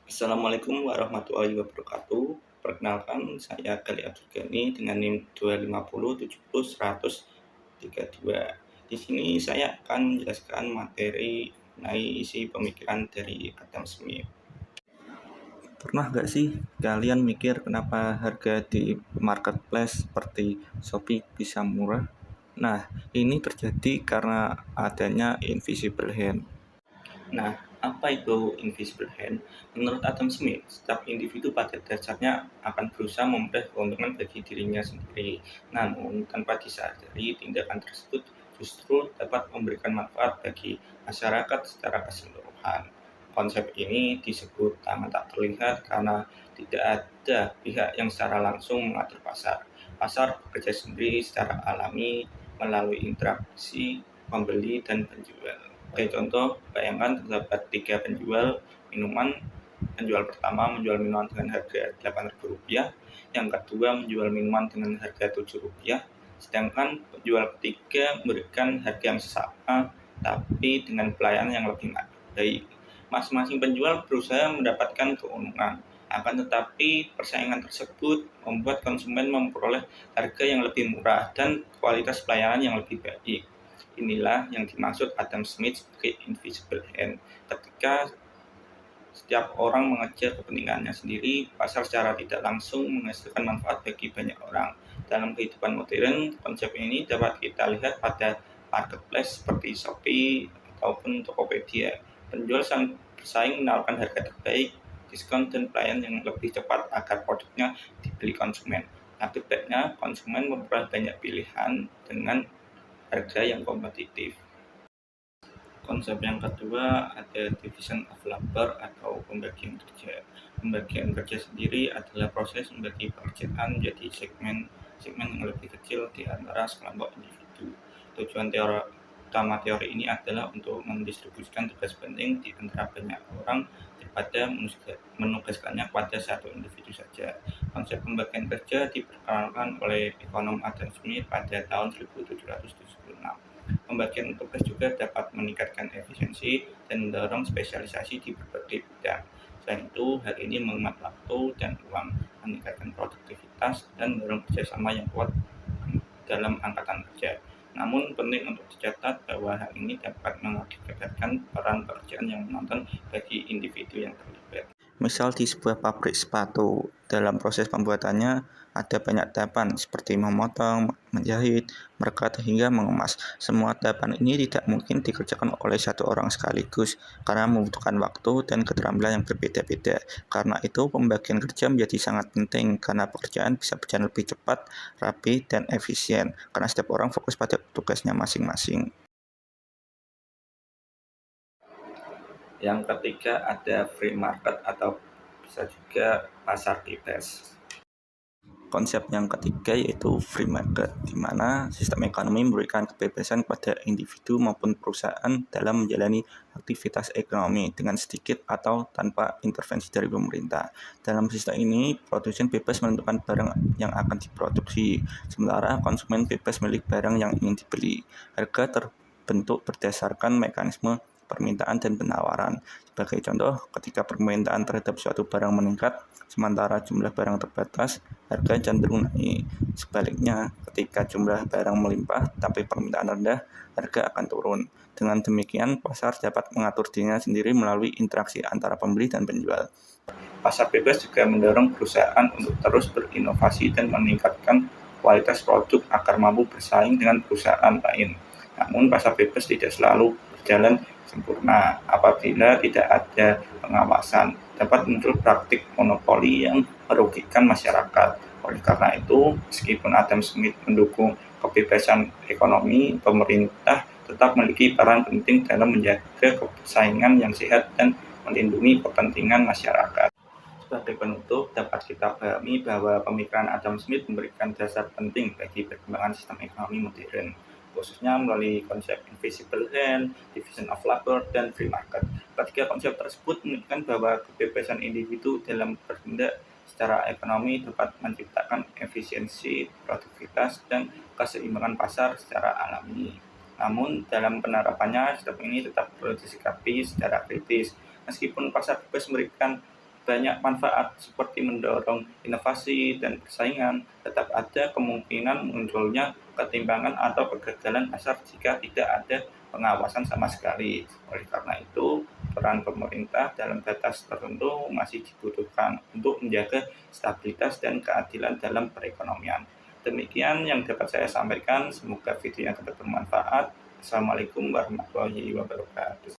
Assalamualaikum warahmatullahi wabarakatuh. Perkenalkan, saya Gali Abdul Ghani dengan NIM 250700132. Di sini saya akan menjelaskan materi mengenai isi pemikiran dari Adam Smith. Pernah nggak sih kalian mikir kenapa harga di marketplace seperti Shopee bisa murah? Nah, ini terjadi karena adanya invisible hand. Nah, apa itu invisible hand? Menurut Adam Smith, setiap individu pada dasarnya akan berusaha memperoleh keuntungan bagi dirinya sendiri. Namun, tanpa disadari, tindakan tersebut justru dapat memberikan manfaat bagi masyarakat secara keseluruhan. Konsep ini disebut tangan tak terlihat karena tidak ada pihak yang secara langsung mengatur pasar. Pasar bekerja sendiri secara alami melalui interaksi pembeli dan penjual. Sebagai contoh, bayangkan terdapat 3 penjual minuman. Penjual pertama menjual minuman dengan harga Rp8.000, yang kedua menjual minuman dengan harga Rp7.000, sedangkan penjual ketiga memberikan harga yang sama tapi dengan pelayanan yang lebih baik. Masing-masing penjual berusaha mendapatkan keuntungan, akan tetapi persaingan tersebut membuat konsumen memperoleh harga yang lebih murah dan kualitas pelayanan yang lebih baik. Inilah yang dimaksud Adam Smith sebagai invisible hand. Ketika setiap orang mengejar kepentingannya sendiri, pasar secara tidak langsung menghasilkan manfaat bagi banyak orang. Dalam kehidupan modern, konsep ini dapat kita lihat pada marketplace seperti Shopee ataupun Tokopedia. Penjual saling bersaing menawarkan harga terbaik, diskon, dan pelayanan yang lebih cepat agar produknya dibeli konsumen. Akibatnya, konsumen memperoleh banyak pilihan dengan harga yang kompetitif. Konsep yang kedua ada division of labor atau pembagian kerja. Pembagian kerja sendiri adalah proses membagi pekerjaan menjadi segmen yang lebih kecil di antara sekelompok individu. Tujuan utama teori ini adalah untuk mendistribusikan tugas penting di antara banyak orang daripada menugaskannya kepada satu individu saja. Konsep pembagian kerja diperkenalkan oleh ekonom Adam Smith pada tahun 1776. Pembagian tugas juga dapat meningkatkan efisiensi dan mendorong spesialisasi di berbagai bidang. Selain itu, hal ini menghemat waktu dan uang, meningkatkan produktivitas, dan mendorong kerjasama yang kuat dalam angkatan kerja. Namun penting untuk dicatat bahwa hal ini dapat mengakibatkan peran pekerjaan yang menonton bagi individu yang terlibat. Misal di sebuah pabrik sepatu, dalam proses pembuatannya ada banyak tahapan seperti memotong, menjahit, merekat hingga mengemas. Semua tahapan ini tidak mungkin dikerjakan oleh satu orang sekaligus karena membutuhkan waktu dan keterampilan yang berbeda-beda. Karena itu pembagian kerja menjadi sangat penting karena pekerjaan bisa berjalan lebih cepat, rapi, dan efisien karena setiap orang fokus pada tugasnya masing-masing. Yang ketiga ada free market atau bisa juga pasar bebas. Konsep yang ketiga yaitu free market, di mana sistem ekonomi memberikan kebebasan kepada individu maupun perusahaan dalam menjalani aktivitas ekonomi dengan sedikit atau tanpa intervensi dari pemerintah. Dalam sistem ini, produsen bebas menentukan barang yang akan diproduksi, sementara konsumen bebas memilih barang yang ingin dibeli. Harga terbentuk berdasarkan mekanisme permintaan dan penawaran. Sebagai contoh, ketika permintaan terhadap suatu barang meningkat, sementara jumlah barang terbatas, harga cenderung naik. Sebaliknya, ketika jumlah barang melimpah tapi permintaan rendah, harga akan turun. Dengan demikian, pasar dapat mengatur dirinya sendiri melalui interaksi antara pembeli dan penjual. Pasar bebas juga mendorong perusahaan untuk terus berinovasi dan meningkatkan kualitas produk agar mampu bersaing dengan perusahaan lain. Namun, pasar bebas tidak selalu berjalan sempurna apabila tidak ada pengawasan. Dapat muncul praktik monopoli yang merugikan masyarakat. Oleh karena itu, meskipun Adam Smith mendukung kebebasan ekonomi, pemerintah tetap memiliki peran penting dalam menjaga persaingan yang sehat dan melindungi kepentingan masyarakat. Sebagai penutup, dapat kita pahami bahwa pemikiran Adam Smith memberikan dasar penting bagi perkembangan sistem ekonomi modern, khususnya melalui konsep invisible hand, division of labor, dan free market. Ketiga konsep tersebut menunjukkan bahwa kebebasan individu dalam bertindak secara ekonomi dapat menciptakan efisiensi, produktivitas, dan keseimbangan pasar secara alami. Namun, dalam penerapannya, sistem ini tetap perlu disikapi secara kritis. Meskipun pasar bebas memberikan banyak manfaat seperti mendorong inovasi dan persaingan, tetap ada kemungkinan munculnya ketimpangan atau kegagalan pasar jika tidak ada pengawasan sama sekali. Oleh karena itu, peran pemerintah dalam batas tertentu masih dibutuhkan untuk menjaga stabilitas dan keadilan dalam perekonomian. Demikian yang dapat saya sampaikan. Semoga videonya dapat bermanfaat. Assalamualaikum warahmatullahi wabarakatuh.